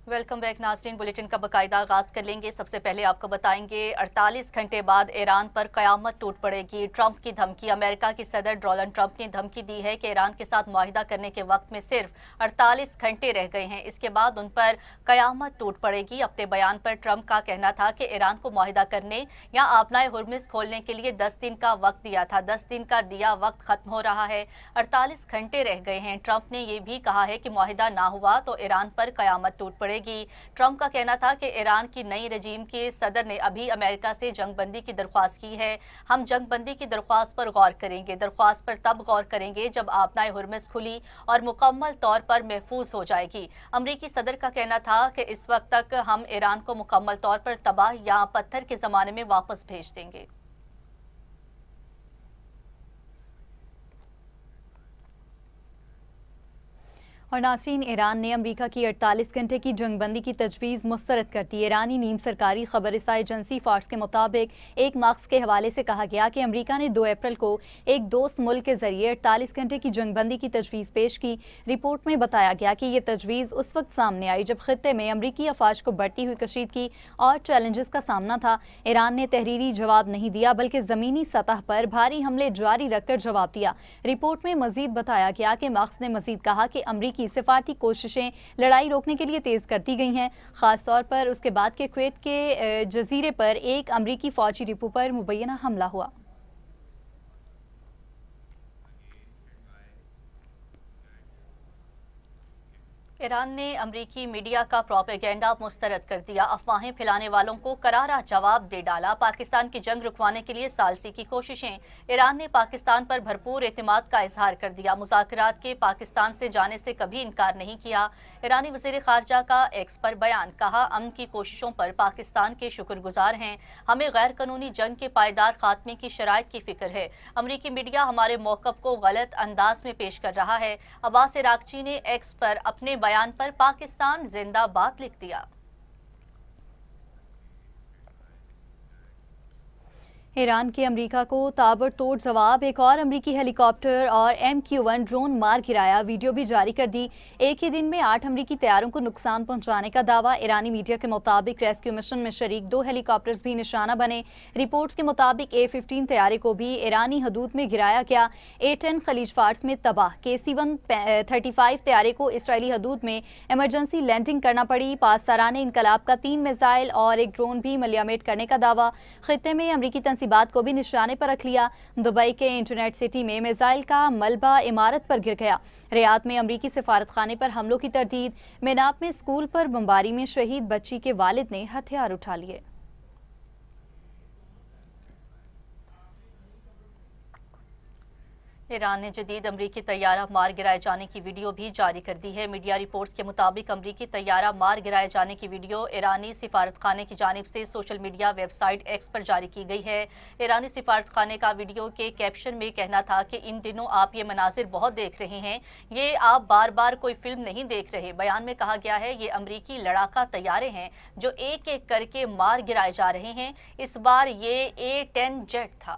Welcome back नाज़रीन। Bulletin का बाकायदा आगाज कर लेंगे। सबसे पहले आपको बताएंगे 48 घंटे बाद ईरान पर कयामत टूट पड़ेगी। ट्रंप की धमकी। अमेरिका की सदर डोनाल्ड ट्रंप ने धमकी दी है कि ईरान के साथ मुआहिदा करने के वक्त में सिर्फ 48 घंटे रह गए हैं, इसके बाद उन पर कयामत टूट पड़ेगी। अपने बयान पर ट्रंप का कहना था कि ईरान को मुआहिदा करने या आबनाए हुर्मुज़ खोलने के लिए 10 दिन का वक्त दिया था। 10 दिन का दिया वक्त खत्म हो रहा है, 48 घंटे रह गए हैं। ट्रंप ने यह भी कहा है कि मुआहिदा ना हुआ तो ईरान पर कयामत टूट पड़ेगी। ट्रंप का कहना था कि ईरान की नई रजीम के सदर ने अभी अमेरिका से जंगबंदी की दरख्वास्त की है। हम जंगबंदी की दरख्वास्त पर गौर करेंगे। दरख्वास्त पर तब गौर करेंगे जब आबनाए हुर्मुज़ खुली और मुकम्मल तौर पर महफूज हो जाएगी। अमरीकी सदर का कहना था कि इस वक्त तक हम ईरान को मुकम्मल तौर पर तबाह या पत्थर के जमाने में वापस भेज देंगे। और नाज़रीन, ईरान ने अमेरिका की 48 घंटे की जंगबंदी की तजवीज़ मुस्तरद कर दी। ईरानी नीम सरकारी खबरसां एजेंसी फार्स के मुताबिक एक मार्क्स के हवाले से कहा गया कि अमेरिका ने 2 अप्रैल को एक दोस्त मुल्क के जरिए 48 घंटे की जंगबंदी की तजवीज़ पेश की। रिपोर्ट में बताया गया कि यह तजवीज़ उस वक्त सामने आई जब खित्ते में अमरीकी अफवाज को बढ़ती हुई कशीदगी और चैलेंजेस का सामना था। ईरान ने तहरीरी जवाब नहीं दिया बल्कि ज़मीनी सतह पर भारी हमले जारी रखकर जवाब दिया। रिपोर्ट में मजीद बताया गया कि मार्क्स ने मजीद कहा कि अमरीकी की सिफारती कोशिशें लड़ाई रोकने के लिए तेज कर दी गई हैं, खासतौर पर उसके बाद के कुवैत के जजीरे पर एक अमरीकी फौजी डिपो पर मुबैना हमला हुआ। ईरान ने अमरीकी मीडिया का प्रोपेगेंडा मुस्तरद कर दिया। अफवाहें फैलाने वालों को करारा जवाब दे डाला। पाकिस्तान की जंग रुकवाने के लिए सालसी की कोशिशें। ईरान ने पाकिस्तान पर भरपूर एतमाद का इजहार कर दिया। मुज़ाकरात के पाकिस्तान से जाने से कभी इनकार नहीं किया। ईरानी वज़ीर ख़ारजा का एक्स पर बयान। कहा, अमन की कोशिशों पर पाकिस्तान के शुक्रगुजार हैं। हमें गैर कानूनी जंग के पायदार खात्मे की शराइत की फिक्र है। अमरीकी मीडिया हमारे मौक़िफ़ को गलत अंदाज में पेश कर रहा है। अब्बास इराक़ची ने एक्स पर अपने बयान पर पाकिस्तान जिंदाबाद लिख दिया। ईरान के अमेरिका को ताबड़तोड़ जवाब। एक और अमेरिकी हेलीकॉप्टर और MQ-1 ड्रोन मार गिराया। वीडियो भी जारी कर दी। एक ही दिन में 8 अमेरिकी तैयारों को नुकसान पहुंचाने का दावा। ईरानी मीडिया के मुताबिक रेस्क्यू मिशन में शरीक 2 हेलीकॉप्टर्स भी निशाना बने। रिपोर्ट्स के मुताबिक A-15 तैयारे को भी ईरानी हदूद में गिराया गया। A-10 खलीज फार्स में तबाह। KC-135 तैयारे को इसराइली हदूद में इमरजेंसी लैंडिंग करना पड़ी। पासदाराने इनकलाब का 3 मिसाइल और एक ड्रोन भी मलियामेट करने का दावा। खित्ते में अमरीकी बात को भी निशाने पर रख लिया। दुबई के इंटरनेट सिटी में मिसाइल का मलबा इमारत पर गिर गया। रियाद में अमरीकी सिफारत खाने पर हमलों की तरदीद। मेनाब में स्कूल पर बमबारी में शहीद बच्ची के वालिद ने हथियार उठा लिए। ईरान ने जदीद अमरीकी तैयारा मार गिराए जाने की वीडियो भी जारी कर दी है। मीडिया रिपोर्ट्स के मुताबिक अमरीकी तैयारा मार गिराए जाने की वीडियो ईरानी सिफारत खाने की जानिब से सोशल मीडिया वेबसाइट एक्स पर जारी की गई है। ईरानी सिफारत खाने का वीडियो के कैप्शन में कहना था कि इन दिनों आप ये मनाजिर बहुत देख रहे हैं, ये आप बार बार कोई फिल्म नहीं देख रहे। बयान में कहा गया है, ये अमरीकी लड़ाका तैयारे हैं जो एक एक करके मार गिराए जा रहे हैं। इस बार ये A-10 जेट था।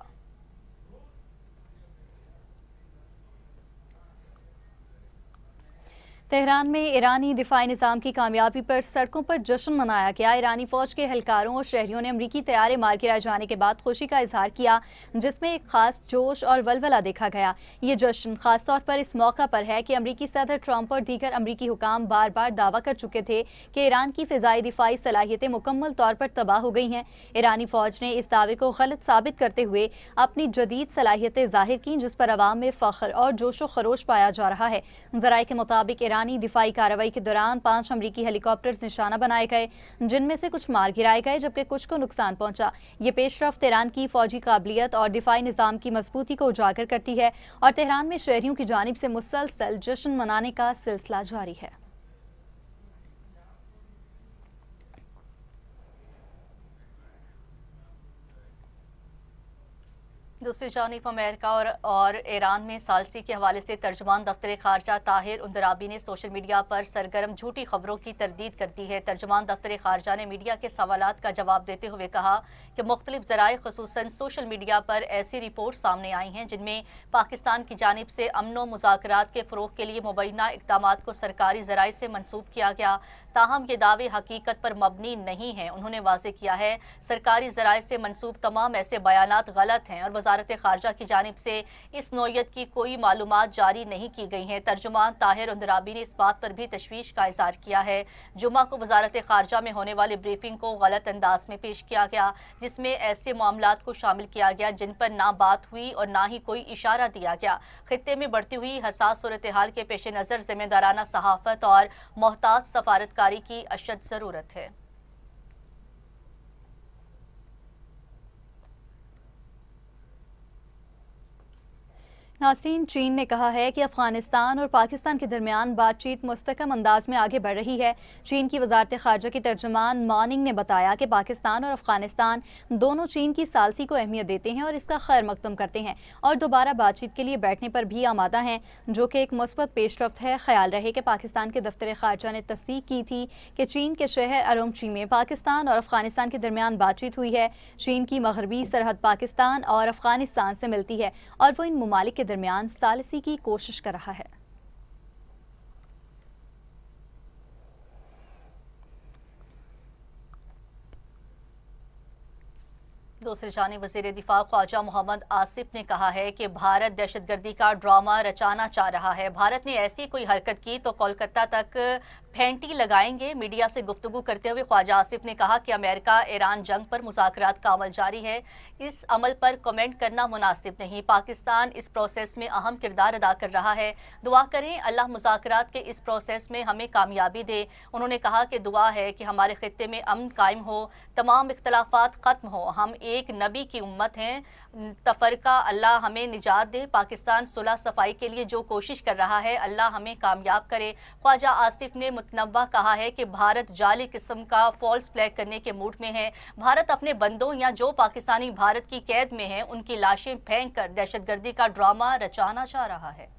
तेहरान में ईरानी दिफाई निज़ाम की कामयाबी पर सड़कों पर जश्न मनाया गया। ईरानी फौज के एहलकारों और शहरियों ने अमरीकी तैयारे मार गिराए जाने के बाद खुशी का इजहार किया, जिसमें एक खास जोश और वलवला देखा गया। ये जश्न खासतौर पर इस मौका पर है कि अमरीकी सदर ट्रंप और दीगर अमरीकी हुकाम बार बार दावा कर चुके थे कि ईरान की फ़िज़ाई दिफाई सलाहियतें मुकम्मल तौर पर तबाह हो गई हैं। ईरानी फौज ने इस दावे को गलत साबित करते हुए अपनी जदीद सलाहियतें जाहिर की, जिस पर अवाम में फ़ख्र और जोशो खरोश पाया जा रहा है। ज़राए के मुताबिक ईरानी दिफाई कार्रवाई के दौरान 5 अमरीकी हेलीकॉप्टर्स निशाना बनाए गए, जिनमें से कुछ मार गिराए गए जबकि कुछ को नुकसान पहुंचा। ये पेशरफ्त ईरान की फौजी काबिलियत और दिफाई निज़ाम की मजबूती को उजागर करती है और तेहरान में शहरियों की जानिब से मुसलसल जश्न मनाने का सिलसिला जारी है। दूसरी जानिब अमेरिका और ईरान में सालसी के हवाले से तर्जुमान दफ्तर खारजा ताहिर उंदराबी ने सोशल मीडिया पर सरगर्म झूठी खबरों की तरदीद कर दी है। तर्जुमान दफ्तर खारजा ने मीडिया के सवालात का जवाब देते हुए कहा कि मुख्तलिफ जराए खसूसन सोशल मीडिया पर ऐसी रिपोर्ट सामने आई हैं जिनमें पाकिस्तान की जानिब से अमनो मुज़ाकरात के फ़रोग़ के लिए मुबैना इक़दाम को सरकारी जराए से मनसूब किया गया, ताहम ये दावे हकीकत पर मबनी नहीं हैं। उन्होंने वाज़ेह किया है सरकारी जराए से मनसूब तमाम ऐसे बयानात गलत हैं और वजारत खारजा की जानिब से इस नौयत की कोई मालूमात जारी नहीं की गई हैं। तर्जुमान ताहिर उंदराबी ने इस बात पर भी तशवीश का इज़हार किया है जुम्मा को वजारत खारजा में होने वाली ब्रीफिंग को गलत अंदाज में पेश किया गया, जिसमें ऐसे मामलात को शामिल किया गया जिन पर ना बात हुई और ना ही कोई इशारा दिया गया। खित्ते में बढ़ती हुई हसास सूरत हाल के पेश नज़र जिम्मेदाराना सहाफत और मोहतात सफारतकारी की अशद ज़रूरत है। नाज़रीन, चीन ने कहा है कि अफगानिस्तान और पाकिस्तान के दरमियान बातचीत मुस्तकम अंदाज में आगे बढ़ रही है। चीन की वजारत खारजा की तर्जुमान मॉर्निंग ने बताया कि पाकिस्तान और अफगानिस्तान दोनों चीन की सालसी को अहमियत देते हैं और इसका खैर मकदम करते हैं और दोबारा बातचीत के लिए बैठने पर भी आमादा हैं, जो कि एक मुस्बत पेशरफ्त है। ख्याल रहे कि पाकिस्तान के दफ्तर खारजा ने तस्दीक की थी कि चीन के शहर अरोमची में पाकिस्तान और अफगानिस्तान के दरमियान बातचीत हुई है। चीन की मगरबी सरहद पाकिस्तान और अफगानिस्तान से मिलती है और वो इन ममालिक के दरमियान सालसी की कोशिश कर रहा है। दूसरी जानिब वज़ीर दिफा ख्वाजा मोहम्मद आसिफ ने कहा है कि भारत दहशतगर्दी का ड्रामा रचाना चाह रहा है। भारत ने ऐसी कोई हरकत की तो कोलकाता तक फेंटी लगाएंगे। मीडिया से गुफ्तगू करते हुए ख्वाजा आसिफ ने कहा कि अमेरिका ईरान जंग पर मुज़ाकरात का अमल जारी है, इस अमल पर कमेंट करना मुनासिब नहीं। पाकिस्तान इस प्रोसेस में अहम किरदार अदा कर रहा है। दुआ करें अल्लाह मुज़ाकरात के इस प्रोसेस में हमें कामयाबी दे। उन्होंने कहा कि दुआ है कि हमारे खित्ते में अमन कायम हो, तमाम इख्तलाफात खत्म हो। हम एक नबी की उम्मत हैं, तफरका अल्लाह हमें निजात दे। पाकिस्तान सुलह सफाई के लिए जो कोशिश कर रहा है अल्लाह हमें कामयाब करे। ख्वाजा आसिफ ने मुतनव्वा कहा है कि भारत जाली किस्म का फॉल्स फ्लैग करने के मूड में है। भारत अपने बंदों या जो पाकिस्तानी भारत की कैद में हैं उनकी लाशें फेंक कर दहशतगर्दी का ड्रामा रचाना चाह रहा है।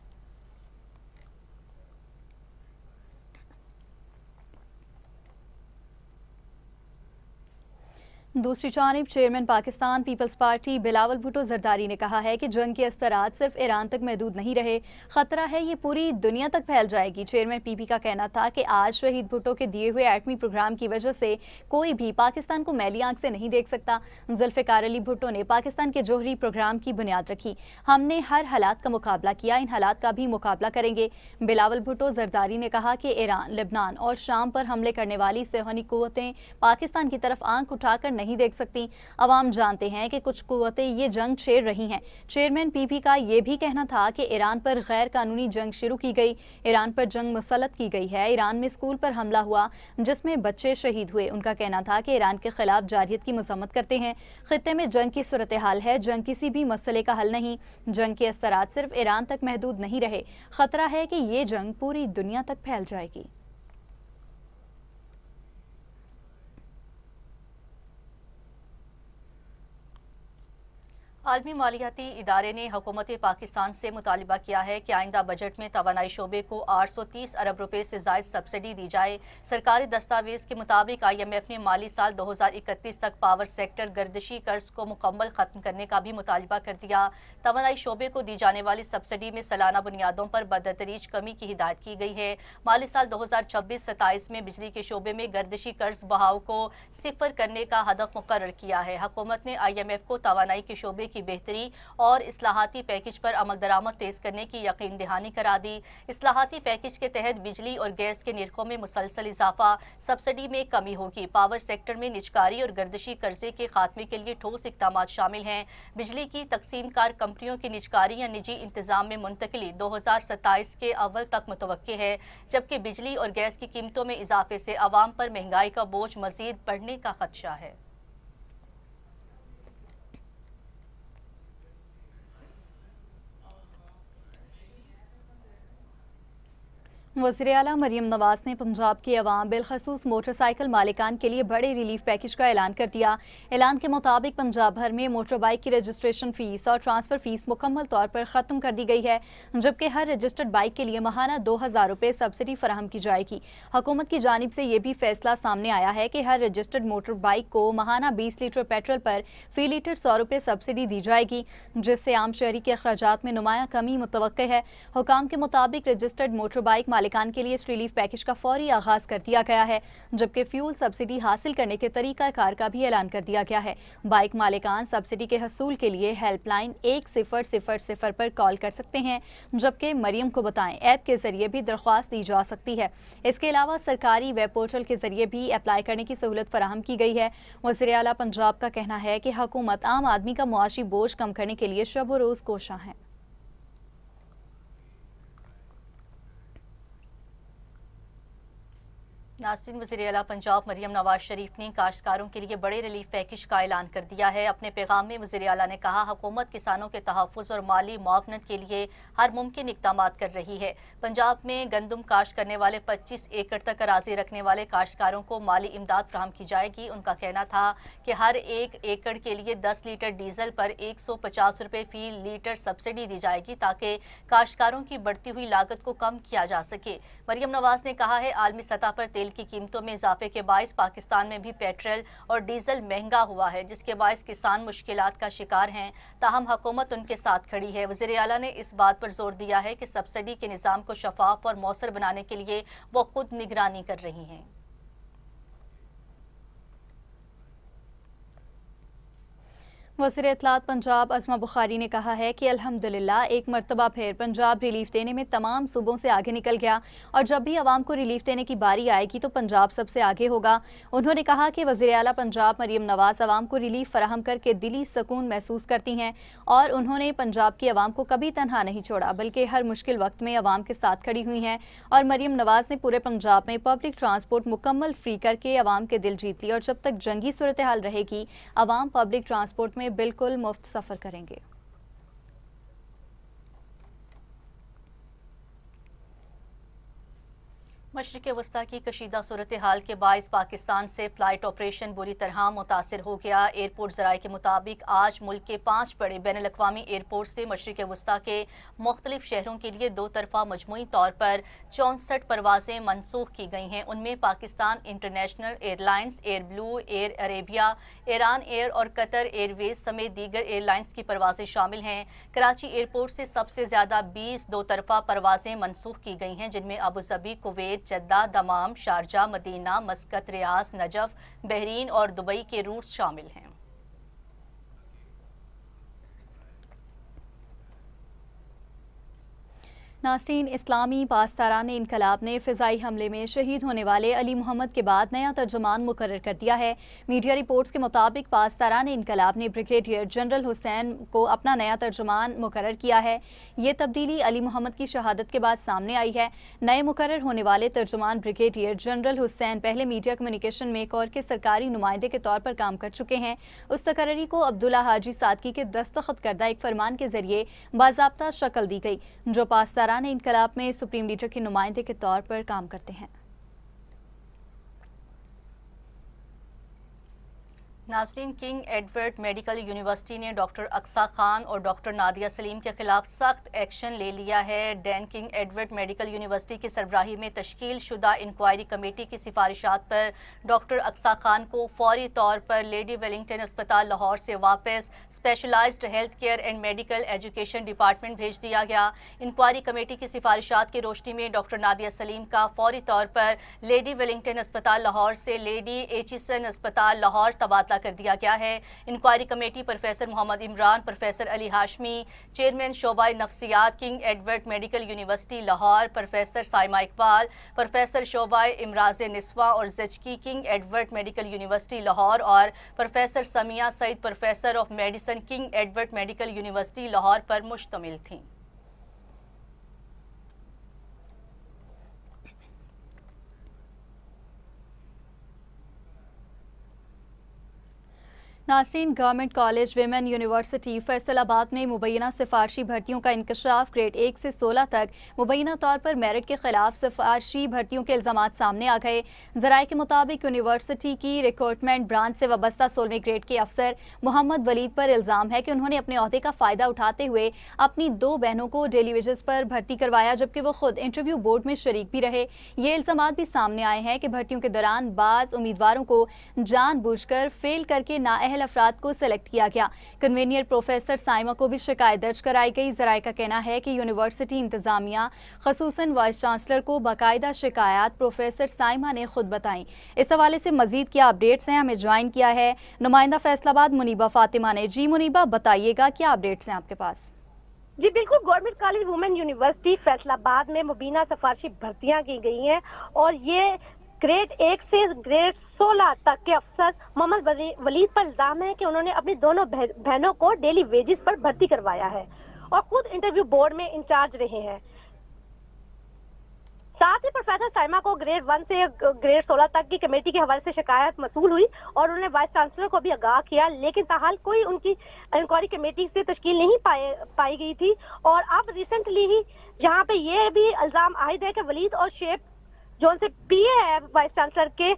दूसरी जानिब चेयरमैन पाकिस्तान पीपल्स पार्टी बिलावल भुट्टो जरदारी ने कहा है कि जंग के असरात सिर्फ ईरान तक महदूद नहीं रहे, खतरा है ये पूरी दुनिया तक फैल जाएगी। चेयरमैन पीपी का कहना था कि आज शहीद भुट्टो के दिए हुए एटमी प्रोग्राम की वजह से कोई भी पाकिस्तान को मैली आंख से नहीं देख सकता। जुल्फ़िकार अली भुट्टो ने पाकिस्तान के जोहरी प्रोग्राम की बुनियाद रखी। हमने हर हालात का मुकाबला किया, इन हालात का भी मुकाबला करेंगे। बिलावल भुट्टो जरदारी ने कहा कि ईरान, लेबनान और शाम पर हमले करने वाली सेहनी कुव्वतें पाकिस्तान की तरफ आंख उठाकर नहीं देख सकती। अवाम जानते हैं कि कुछ कुव्वतें ये जंग छेड़ रही हैं। चेयरमैन पीपी का ये भी कहना था कि ईरान पर गैर कानूनी जंग शुरू की गई, ईरान पर जंग मुसल्लत की गई है। ईरान में स्कूल पर हमला हुआ जिसमें बच्चे शहीद हुए। उनका कहना था कि ईरान के खिलाफ जारहियत की मजम्मत करते हैं। खित्ते में जंग की सूरत हाल है, जंग किसी भी मसले का हल नहीं। जंग के असरात सिर्फ ईरान तक महदूद नहीं रहे, खतरा है कि ये जंग पूरी दुनिया तक फैल जाएगी। आलमी मालियाती इदारे ने हुकूमत पाकिस्तान से मुतालिबा किया है कि आइंदा बजट में तवानाई शोबे को 830 अरब रुपए से ज़ायद सब्सिडी दी जाए। सरकारी दस्तावेज के मुताबिक IMF ने माली साल 2031 तक पावर सेक्टर गर्दिशी कर्ज को मुकम्मल खत्म करने का भी मुतालिबा कर दिया। तवानाई शोबे को दी जाने वाली सब्सिडी में सालाना बुनियादों पर बदतरीज कमी की हिदायत की गई है। माली साल 2026-27 में बिजली के शोबे में गर्दिशी कर्ज बहाव को सिफर करने का हदफ मुकर्रर किया है। हुकूमत ने IMF को तवानाई के शोबे की बेहतरी और इस्लाहाती पैकेज पर अमल दरामद तेज करने की यकीन दहानी करा दी। इस्लाहाती पैकेज के तहत बिजली और गैस के निर्खों में मुसलसल इजाफा, सब्सिडी में कमी होगी। पावर सेक्टर में निजकारी और गर्दिशी कर्जे के खात्मे के लिए ठोस इक़दाम शामिल हैं। बिजली की तकसीम कार कंपनियों की निजकारी या निजी इंतजाम में मुंतकली 2027 के अव्वल तक मुतवक्के है, जबकि बिजली और गैस की कीमतों में इजाफे से अवाम पर महंगाई का बोझ मजीद बढ़ने का खदशा है। वज़ीर आला मरीम नवाज ने पंजाब के अवाम बिलखसूस मोटरसाइकिल मालिकान के लिए बड़े रिलीफ पैकेज का ऐलान कर दिया। ऐलान के मुताबिक पंजाब भर में मोटर बाइक की रजिस्ट्रेशन फीस और ट्रांसफ़र फीस मुकम्मल तौर पर ख़त्म कर दी गई है, जबकि हर रजिस्टर्ड बाइक के लिए माहाना 2000 रुपये सब्सिडी फराहम की जाएगी। हुकूमत की जानिब से ये भी फैसला सामने आया है कि हर रजिस्टर्ड मोटर बाइक को माहाना 20 लीटर पेट्रोल पर फी लीटर 100 रुपये सब्सिडी दी जाएगी, जिससे आम शहरी के अखराजात में नुमाया कमी मुतवक्के है। हुकाम के मुताबिक रजिस्टर्ड मोटर बाइक मालिकान के लिए इस रिलीफ पैकेज का फौरी आगाज कर दिया गया है, जबकि फ्यूल सब्सिडी हासिल करने के तरीकाकार का भी ऐलान कर दिया गया है। बाइक मालिकान सब्सिडी के हसूल के लिए हेल्पलाइन 1000 पर कॉल कर सकते हैं, जबकि मरियम को बताएं ऐप के जरिए भी दरख्वास्त दी जा सकती है। इसके अलावा सरकारी वेब पोर्टल के जरिए भी अप्लाई करने की सहूलत फराहम की गई है। वज़ीर आला पंजाब का कहना है कि हुकूमत आम आदमी का मुआशी बोझ कम करने के लिए शब व रोज कोशां है। नाज़रीन, वज़ीर आला पंजाब मरियम नवाज शरीफ ने काश्तकारों के लिए बड़े रिलीफ पैकेज का ऐलान कर दिया है। अपने पैगाम में वज़ीर आला ने कहा, हुकूमत किसानों के तहफ़्फ़ुज़ और माली मुआवनत के लिए हर मुमकिन इक़दाम कर रही है। पंजाब में गंदम काश्त करने वाले 25 एकड़ तक अराज़ी रखने वाले काश्तकारों को माली इमदाद फराहम की जाएगी। उनका कहना था कि हर 1 एकड़ के लिए 10 लीटर डीजल पर 150 रुपये फी लीटर सब्सिडी दी जाएगी, ताकि काश्तकारों की बढ़ती हुई लागत को कम किया जा सके। मरियम नवाज ने कहा है, आलमी सतह पर तेल की कीमतों में इजाफे के बायस पाकिस्तान में भी पेट्रोल और डीजल महंगा हुआ है, जिसके बायस किसान मुश्किलात का शिकार हैं। ताहम हुकूमत उनके साथ खड़ी है। वज़ीर आला ने इस बात पर जोर दिया है कि सब्सिडी के निज़ाम को शफाफ और मौसर बनाने के लिए वो खुद निगरानी कर रही हैं। वज़ीर इत्तलात पंजाब अस्मा बुखारी ने कहा है कि अल्हम्दुलिल्लाह एक मरतबा फिर पंजाब रिलीफ देने में तमाम सूबों से आगे निकल गया और जब भी आवाम को रिलीफ देने की बारी आएगी तो पंजाब सबसे आगे होगा। उन्होंने कहा कि वज़ीर आला पंजाब मरियम नवाज आवाम को रिलीफ फराहम करके दिली सुकून महसूस करती हैं और उन्होंने पंजाब की आवाम को कभी तनहा नहीं छोड़ा, बल्कि हर मुश्किल वक्त में आवाम के साथ खड़ी हुई हैं। और मरियम नवाज ने पूरे पंजाब में पब्लिक ट्रांसपोर्ट मुकम्मल फ्री करके आवाम के दिल जीत लिए और जब तक जंगी सूरत हाल रहेगी आवाम पब्लिक ट्रांसपोर्ट में बिल्कुल मुफ्त सफर करेंगे। मशरिक़ वस्ता की कशीदा सूरत हाल के बायस पाकिस्तान से फ़्लाइट ऑपरेशन बुरी तरह मुतासिर हो गया। एयरपोर्ट ज़राए के मुताबिक आज मुल्क के 5 बड़े बैनुल-अक़वामी एयरपोर्ट से मशरिक़ वस्ता के मुख्तलिफ शहरों के लिए दो तरफ़ा मजमूई तौर पर 64 परवाज़ें मनसूख की गई हैं। उनमें Pakistan international airlines, air blue, air Arabia, Iran air और कतर एयरवेज समेत दीगर एयरलाइंस की परवाज़ें शामिल हैं। कराची एयरपोर्ट से सबसे ज़्यादा 20 दो तरफ़ा परवाज़ें मनसूख की गई हैं, जिनमें Abu Dhabi, Kuwait, Jeddah, Dammam, Sharjah, Medina, Muscat, Riyadh, Najaf, Bahrain और दुबई के रूट्स शामिल हैं। नास्रीन, इस्लामी पासदारान इनकलाब ने फ़िज़ाई हमले में शहीद होने वाले अली मोहम्मद के बाद नया तर्जुमान मुकर्रर कर दिया है। मीडिया रिपोर्ट्स के मुताबिक पासदारान इनकलाब ने ब्रिगेडियर जनरल हुसैन को अपना नया तर्जुमान मुकर्रर किया है। ये तब्दीली अली मोहम्मद की शहादत के बाद सामने आई है। नए मुकर्रर होने वाले तर्जुमान ब्रिगेडियर जनरल हुसैन पहले मीडिया कम्युनिकेशन में कौर के सरकारी नुमाइंदे के तौर पर काम कर चुके हैं। उस तकर्री को अब्दुल्ला हाजी सादकी के दस्तखत करदा एक फरमान के जरिए बाज़ाब्ता शक्ल दी गई, जो पासदारान इनकलाब में सुप्रीम लीडर के नुमाइंदे के तौर पर काम करते हैं। नाज़रीन, किंग एडवर्ड मेडिकल यूनिवर्सिटी ने डॉक्टर अक्सा खान और डॉक्टर नादिया सलीम के खिलाफ सख्त एक्शन ले लिया है। Dan king Edward Medical university की सरबराही में तश्कील शुदा इंक्वायरी कमेटी की सिफारिशात पर डॉक्टर अक्सा खान को फौरी तौर पर लेडी वेलिंगटन अस्पताल लाहौर से वापस specialised health care and medical education department भेज दिया गया। इंक्वायरी कमेटी की सिफारिशात की रोशनी में डॉक्टर नादिया सलीम का फौरी तौर पर लेडी वेलिंगटन अस्पताल लाहौर से लेडी एचिसन अस्पताल लाहौर तबादला कर दिया गया है। Inquiry committee professor Mohammad Imran, professor Ali Hashmi, chairman शोबाए नफ्सियात King Edward Medical University Lahore, professor Saima Iqbal, professor शोबाए इमराज निस्वा और जचकी King Edward Medical University Lahore और professor Samia Saeed, professor of medicine King Edward Medical University Lahore पर मुश्तमिल थीं। नाज़रीन, government college women university Faisalabad में मुबैना सिफारशी भर्तियों का इंकशाफ ग्रेड 1 से 16 तक मुबैना तौर पर मेरिट के खिलाफ सिफारशी भर्तियों के इल्जामात सामने आ गए। ज़राए के मुताबिक यूनिवर्सिटी की रिक्रूटमेंट ब्रांच से वाबस्ता 16वें ग्रेड के अफसर मोहम्मद वलीद पर इल्ज़ाम है कि उन्होंने अपने ओहदे का फ़ायदा उठाते हुए अपनी 2 बहनों को डेली वेजेस पर भर्ती करवाया, जबकि वो खुद इंटरव्यू बोर्ड में शरीक भी रहे। ये इल्जामात भी सामने आए हैं कि भर्तियों के दौरान बाज़ उम्मीदवारों को जानबूझकर फेल करके नाअहल अफराद को सेलेक्ट किया गया। कन्वीनियर प्रोफेसर साइमा को भी शिकायत दर्ज कराई गई। ज़राए का कहना है कि यूनिवर्सिटी इंतजामिया खसूसन वाइस चांसलर को बाकायदा शिकायत प्रोफेसर साइमा ने खुद बताई। इस हवाले से मजीद क्या अपडेट्स हैं, हमें ज्वाइन किया है नुमाइंदा फैसलाबाद मुनीबा फातिमा ने। जी मुनीबा, बताइएगा क्या अपडेट्स हैं आपके पास? जी बिल्कुल, government college women university Faisalabad में मुबीना सिफारशी भर्तियां की गई हैं और ये ग्रेड 1 से ग्रेड 16 तक के अफसर मोहम्मद वलीद पर इल्जाम है कि उन्होंने अपनी दोनों बहनों को डेली वेजेस पर भर्ती करवाया है और खुद इंटरव्यू बोर्ड में इंचार्ज रहे हैं। साथ ही प्रोफेसर साइमा को ग्रेड 1 से ग्रेड 16 तक की कमेटी के हवाले से शिकायत मसूल हुई और उन्होंने वाइस चांसलर को भी आगाह किया, लेकिन ताहाल कोई उनकी इंक्वायरी कमेटी से तश्कील नहीं पाई गई थी। और अब रिसेंटली ही यहाँ पे ये भी इल्जाम आयद है कि वलीद और शेख जो उनसे पीए है वाइस चांसलर के,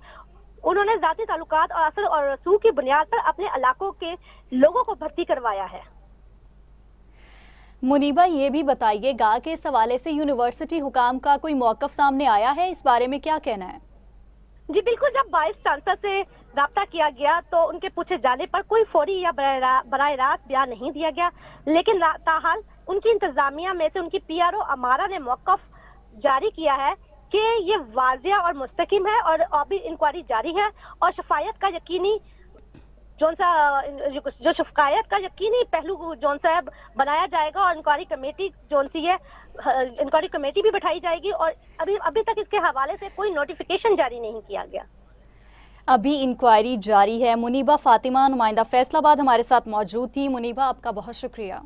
उन्होंने जाती ताल्लुकात और असर और रसूख की बुनियाद पर अपने इलाकों के लोगों को भर्ती करवाया है। मुनीबा, ये भी बताइएगा कि इस हवाले से यूनिवर्सिटी हुकाम का कोई मौक़िफ़ सामने आया है, इस बारे में क्या कहना है? जी बिल्कुल, जब वाइस चांसलर से राब्ता किया गया तो उनके पूछे जाने पर कोई फौरी या बराह रास्त बयान नहीं दिया गया, लेकिन ताहाल उनकी इंतजामिया में से उनकी पीआरओ अमारा ने मौक़िफ़ जारी किया है कि ये वाज़िया और मुस्तकिम है और अभी इंक्वायरी जारी है और शफायत का यकीनी जो शिकायत का यकीनी पहलू जोन सा बनाया जाएगा और इंक्वायरी कमेटी जोन सी है, इंक्वायरी कमेटी भी बैठाई जाएगी और अभी तक इसके हवाले से कोई नोटिफिकेशन जारी नहीं किया गया। अभी इंक्वायरी जारी है। मुनीबा फातिमा, नुमाइंदा फैसलाबाद, हमारे साथ मौजूद थी। मुनीबा, आपका बहुत शुक्रिया।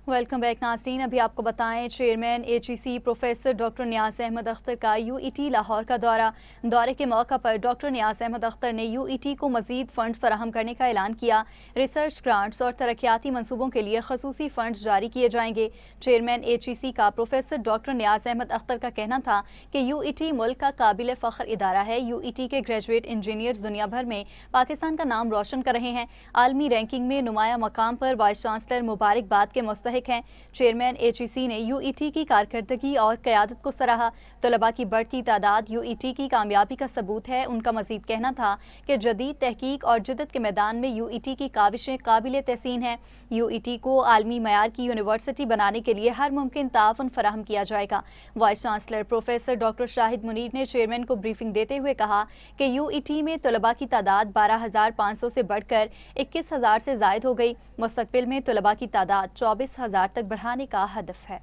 वेलकम बैक नाज़रीन। अभी आपको बताएं, चेयरमैन एचईसी प्रोफेसर डॉक्टर नियाज़ अहमद अख्तर का यूईटी लाहौर का दौरे के मौका पर डॉक्टर नियाज़ अहमद अख्तर ने यूईटी को मज़ीद फ़ंड फराहम करने का ऐलान किया। रिसर्च ग्रांट्स और तरक्याती मनसूबों के लिए खसूसी फ़ंड जारी किए जाएंगे। चेयरमैन एचईसी का प्रोफेसर डॉक्टर नियाज़ अहमद अख्तर का कहना था कि यूईटी मुल्क का काबिल फ़ख्र इदारा है। यूईटी के ग्रेजुएट इंजीनियर्स दुनिया भर में पाकिस्तान का नाम रोशन कर रहे हैं। आलमी रैंकिंग में नुमाया मकाम पर वाइस चांसलर मुबारकबाद के मुस्तहिक हैं। चेयरमैन एचईसी ने यूईटी की कारकर्दगी और क़यादत को सराहा। तलबा की बढ़ती तादाद यूईटी की कामयाबी का सबूत है। उनका मजीद कहना था कि जदीद तहकीक और जिद्दत के मैदान में यूईटी की काविशें काबिल तहसीन हैं। यूईटी को आलमी मयार की यूनिवर्सिटी बनाने के लिए हर मुमकिन ताउन फराहम किया जाएगा। Vice chancellor professor doctor Shahid Munir ने चेयरमैन को ब्रीफिंग देते हुए कहा कि यूईटी में तलबा की तादाद 12,500 से बढ़कर 21,000 से जायद हो गई। मुस्तकबिल में तलबा की तादाद 24,000 तक बढ़ाने का हदफ है।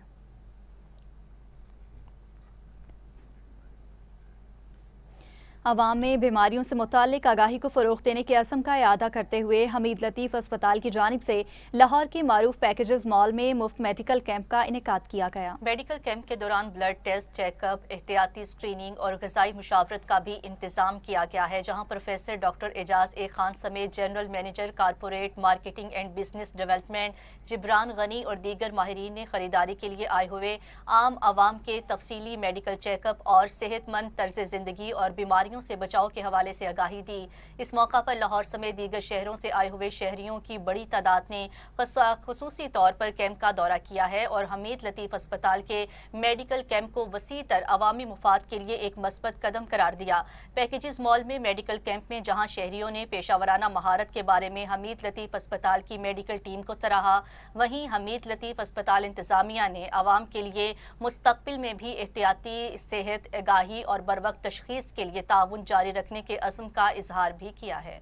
अवाम में बीमारियों से मुताल्लिक आगाही को फ़रोग़ देने के असम का इआदा करते हुए हमीद लतीफ़ अस्पताल की जानिब से लाहौर के मारूफ पैकेजेस मॉल में मुफ्त मेडिकल कैंप का इनेकाद किया गया। मेडिकल कैंप के दौरान ब्लड टेस्ट, चेकअप, एहतियाती स्क्रीनिंग और ग़िज़ाई मुशावरत का भी इंतज़ाम किया गया है, जहाँ professor doctor Ejaz A Khan समेत general manager corporate marketing and business development Jibran Ghani और दीगर माहिरीन ने खरीदारी के लिए आए हुए आम आवाम के तफसीली मेडिकल चेकअप और सेहतमंद तर्ज ज़िंदगी और बीमारी से बचाव के हवाले से आगाही दी। इस मौका पर लाहौर समेत दीगर शहरों से आए हुए शहरियों की बड़ी तादाद ने खुसूसी तौर पर कैंप का दौरा किया है और हमीद लतीफ़ अस्पताल के मेडिकल कैंप को वसी तर अवामी मुफाद के लिए एक मस्बत कदम करार दिया। पैकेजेस मॉल में मेडिकल कैंप में जहां शहरियों ने पेशावराना महारत के बारे में हमीद लतीफ़ अस्पताल की मेडिकल टीम को सराहा, वहीं हमीद लतीफ़ अस्पताल इंतजामिया ने अवाम के लिए मुस्तकबिल में भी एहतियाती सेहत आगाही और बरवक्त तशखीस के लिए ताउन जारी रखने के अज़्म का इजहार भी किया है।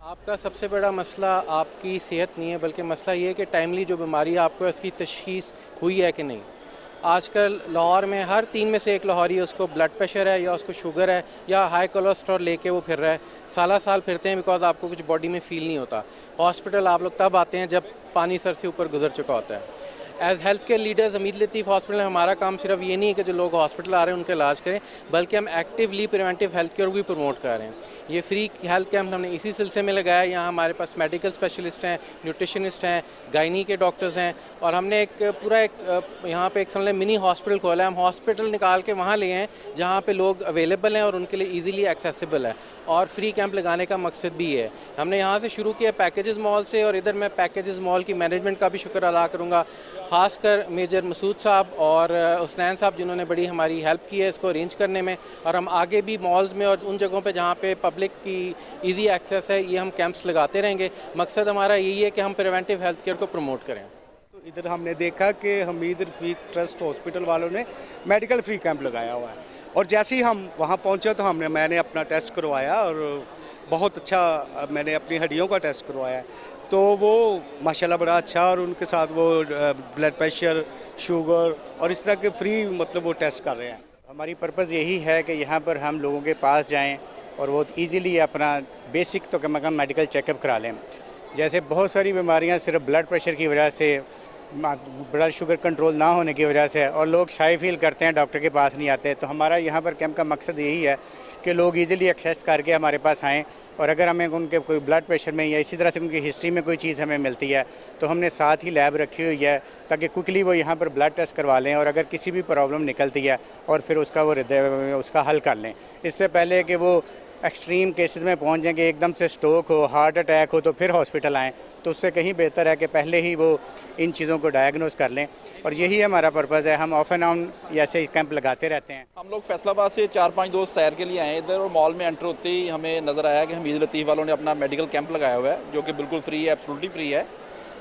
आपका सबसे बड़ा मसला आपकी सेहत नहीं है, बल्कि मसला ये है कि टाइमली जो बीमारी है आपको इसकी तशखीस हुई है कि नहीं। आजकल लाहौर में हर 3 में से 1 लाहौरी उसको ब्लड प्रेशर है या उसको शुगर है या हाई कोलेस्ट्रॉल लेके वो फिर रहा है। साल फिरते हैं बिकॉज आपको कुछ बॉडी में फील नहीं होता। हॉस्पिटल आप लोग तब आते हैं जब पानी सर से ऊपर गुजर चुका होता है। As health care leaders Hameed Latif hospital में हमारा काम सिर्फ ये नहीं है कि जो लोग हॉस्पिटल आ रहे हैं उनका इलाज करें, बल्कि हम एक्टिवली प्रिवेंटिव हेल्थ केयर को भी प्रमोट कर रहे हैं। ये फ्री हेल्थ कैंप हमने इसी सिलसिले में लगाया है। यहाँ हमारे पास मेडिकल स्पेशलिस्ट हैं, न्यूट्रिशनिस्ट हैं, गायनी के डॉक्टर्स हैं, और हमने यहाँ पे एक समझ लें मिनी हॉस्पिटल खोला है। हम हॉस्पिटल निकाल के वहाँ ले हैं जहाँ पे लोग अवेलेबल हैं और उनके लिए ईजिली एक्सेसिबल है, और फ्री कैंप लगाने का मकसद भी है। हमने यहाँ से शुरू किया पैकेजेस मॉल से, और इधर मैं पैकेजेस मॉल की मैनेजमेंट का भी शुक्र अदा करूँगा, ख़ासकर मेजर मसूद साहब और हुसनैन साहब जिन्होंने बड़ी हमारी हेल्प की है इसको अरेंज करने में। और हम आगे भी मॉल्स में और उन जगहों पे जहाँ पे पब्लिक की इजी एक्सेस है ये हम कैंप्स लगाते रहेंगे। मकसद हमारा यही है कि हम प्रिवेंटिव हेल्थ केयर को प्रमोट करें। तो इधर हमने देखा कि हमीद रफ़ीक ट्रस्ट हॉस्पिटल वालों ने मेडिकल फ्री कैंप लगाया हुआ है, और जैसे ही हम वहाँ पहुँचे तो मैंने अपना टेस्ट करवाया, और बहुत अच्छा मैंने अपनी हड्डियों का टेस्ट करवाया, तो वो माशाल्लाह बड़ा अच्छा, और उनके साथ वो ब्लड प्रेशर, शुगर और इस तरह के फ्री मतलब वो टेस्ट कर रहे हैं। हमारी पर्पज़ यही है कि यहाँ पर हम लोगों के पास जाएं और वो इजीली अपना बेसिक तो कम से कम मेडिकल चेकअप करा लें। जैसे बहुत सारी बीमारियाँ सिर्फ ब्लड प्रेशर की वजह से, ब्लड शुगर कंट्रोल ना होने की वजह से, और लोग शाय फील करते हैं, डॉक्टर के पास नहीं आते। तो हमारा यहाँ पर कैंप का मकसद यही है कि लोग इजीली एक्सेस करके हमारे पास आएँ, और अगर हमें उनके कोई ब्लड प्रेशर में या इसी तरह से उनकी हिस्ट्री में कोई चीज़ हमें मिलती है तो हमने साथ ही लैब रखी हुई है ताकि क्विकली वो यहाँ पर ब्लड टेस्ट करवा लें, और अगर किसी भी प्रॉब्लम निकलती है और फिर उसका हल कर लें। इससे पहले कि वो एक्सट्रीम केसेस में पहुँच जाएंगे, एकदम से स्ट्रोक हो, हार्ट अटैक हो, तो फिर हॉस्पिटल आएँ, तो उससे कहीं बेहतर है कि पहले ही वो इन चीज़ों को डायग्नोस कर लें। और यही हमारा पर्पज़ है। हम ऑफ एंड ऑन ऐसे कैंप लगाते रहते हैं। हम लोग फैसलाबाद से 4-5 दोस्त सैर के लिए आए इधर, और मॉल में एंटर होते ही हमें नज़र आया कि हमीद लतीफ़ वालों ने अपना मेडिकल कैंप लगाया हुआ है, जो कि बिल्कुल फ्री है, एब्सोल्युटली फ्री है।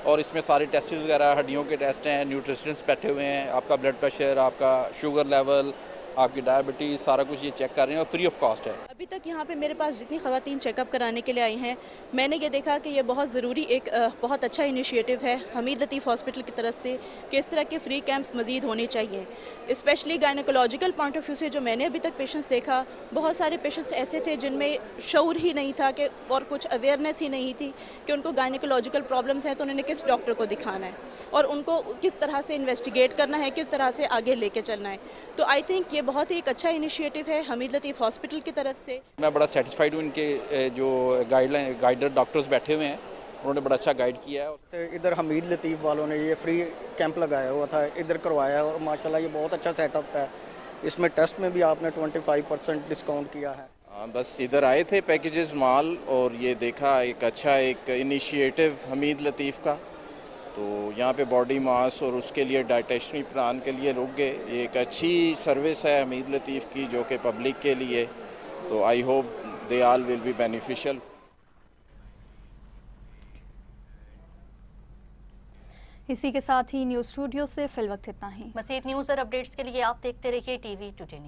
और इसमें सारे टेस्ट वगैरह, हड्डियों के टेस्ट हैं, न्यूट्रिशनिस्ट बैठे हुए हैं, आपका ब्लड प्रेशर, आपका शुगर लेवल, आपकी डायबिटीज़, सारा कुछ ये चेक कर रहे हैं, और फ्री ऑफ कॉस्ट है। अभी तक यहाँ पे मेरे पास जितनी ख़वातीन चेकअप कराने के लिए आई हैं, मैंने ये देखा कि ये बहुत ज़रूरी एक बहुत अच्छा इनिशिएटिव है हमीद लतीफ़ हॉस्पिटल की तरफ से कि इस तरह के फ्री कैंप्स मज़ीद होने चाहिए। Specially gynaecological point of view से जो मैंने अभी तक पेशेंट्स देखा, बहुत सारे पेशेंट्स ऐसे थे जिनमें शऊर ही नहीं था कि, और कुछ अवेयरनेस ही नहीं थी कि उनको गायनेकोलॉजिकल प्रॉब्लम्स हैं तो उन्होंने किस डॉक्टर को दिखाना है और उनको किस तरह से इन्वेस्टिगेट करना है, किस तरह से आगे लेके चलना है। तो आई थिंक ये बहुत ही एक अच्छा इनिशिएटिव है हमीद लतीफ़ हॉस्पिटल की तरफ से। मैं बड़ा सेटिस्फाइड हूँ, इनके जो गाइडर डॉक्टर्स बैठे हुए हैं उन्होंने बड़ा अच्छा गाइड किया है। तो इधर हमीद लतीफ़ वालों ने ये फ्री कैंप लगाया हुआ था, इधर करवाया, और माशाल्लाह ये बहुत अच्छा सेटअप है। इसमें टेस्ट में भी आपने 25% डिस्काउंट किया है। बस इधर आए थे पैकेजेस मॉल, और ये देखा एक अच्छा एक इनिशिएटिव हमीद लतीफ़ का, तो यहाँ पे बॉडी मास और उसके लिए डाइटेशनरी प्लान के लिए रुक गए। ये एक अच्छी सर्विस है हमीद लतीफ़ की जो कि पब्लिक के लिए, तो I hope they all will be beneficial. इसी के साथ ही न्यूज़ स्टूडियो से फिल वक्त इतना ही। मज़ीद न्यूज़ और अपडेट्स के लिए आप देखते रहिए TV टुडे न्यूज़।